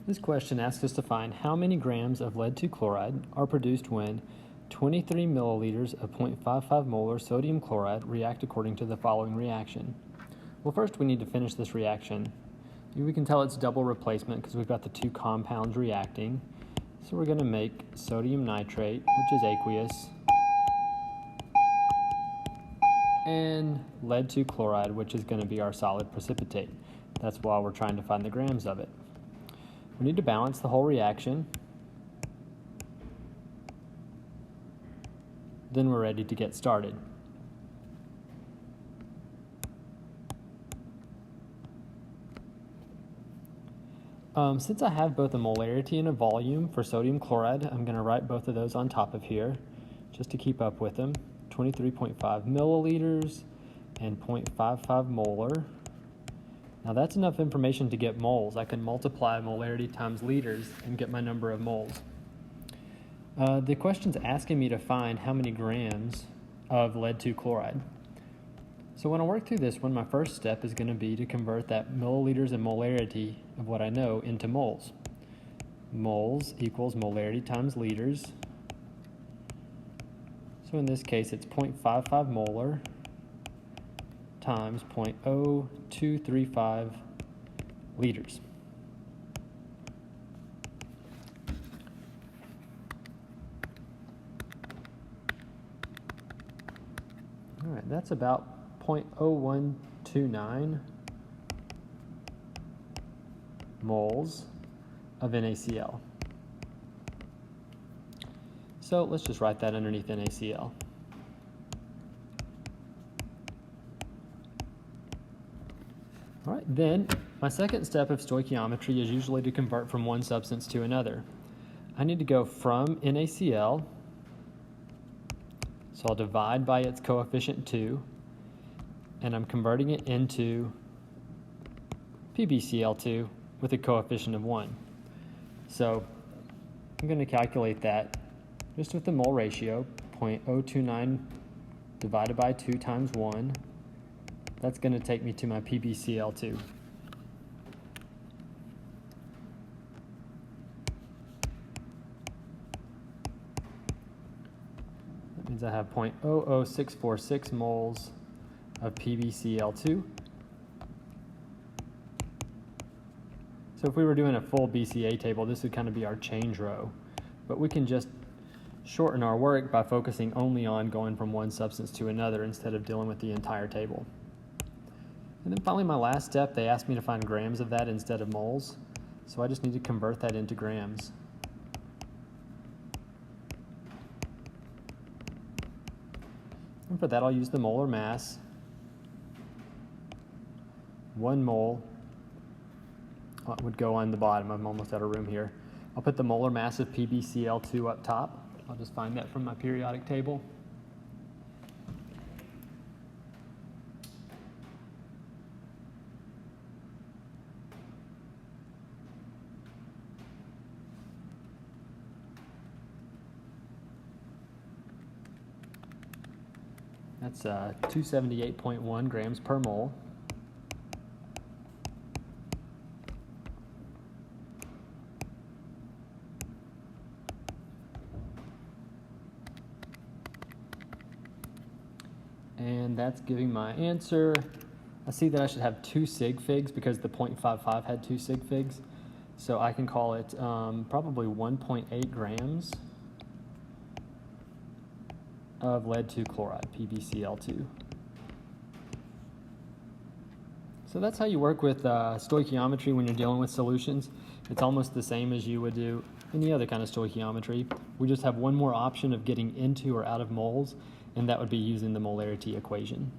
This question asks us to find how many grams of lead 2 chloride are produced when 23 milliliters of 0.55 molar sodium chloride react according to the following reaction. Well, first we need to finish this reaction. We can tell it's double replacement because we've got the two compounds reacting. So we're going to make sodium nitrate, which is aqueous, and lead 2 chloride, which is going to be our solid precipitate. That's why we're trying to find the grams of it. We need to balance the whole reaction. Then we're ready to get started. Since I have both a molarity and a volume for sodium chloride, I'm going to write both of those on top of here just to keep up with them. 23.5 milliliters and 0.55 molar. Now that's enough information to get moles. I can multiply molarity times liters and get my number of moles. The question's asking me to find how many grams of lead 2 chloride. So when I work through this one, my first step is going to be to convert that milliliters and molarity of what I know into moles. Moles equals molarity times liters. So in this case, it's 0.55 molar times 0.0235 liters. All right, that's about 0.0129 moles of NaCl. So let's just write that underneath NaCl. All right, then my second step of stoichiometry is usually to convert from one substance to another. I need to go from NaCl, so I'll divide by its coefficient 2, and I'm converting it into PbCl2 with a coefficient of 1. So I'm going to calculate that just with the mole ratio, 0.029 divided by 2 times 1. That's going to take me to my PbCl2. That means I have 0.00646 moles of PbCl2. So if we were doing a full BCA table, this would kind of be our change row. But we can just shorten our work by focusing only on going from one substance to another instead of dealing with the entire table. And then finally, my last step, they asked me to find grams of that instead of moles. So I just need to convert that into grams. And for that, I'll use the molar mass. 1 mole would go on the bottom. I'm almost out of room here. I'll put the molar mass of PbCl2 up top. I'll just find that from my periodic table. That's 278.1 grams per mole. And that's giving my answer. I see that I should have 2 sig figs because the 0.55 had 2 sig figs. So I can call it probably 1.8 grams of lead 2 chloride, PbCl2. So that's how you work with stoichiometry when you're dealing with solutions. It's almost the same as you would do any other kind of stoichiometry. We just have one more option of getting into or out of moles, and that would be using the molarity equation.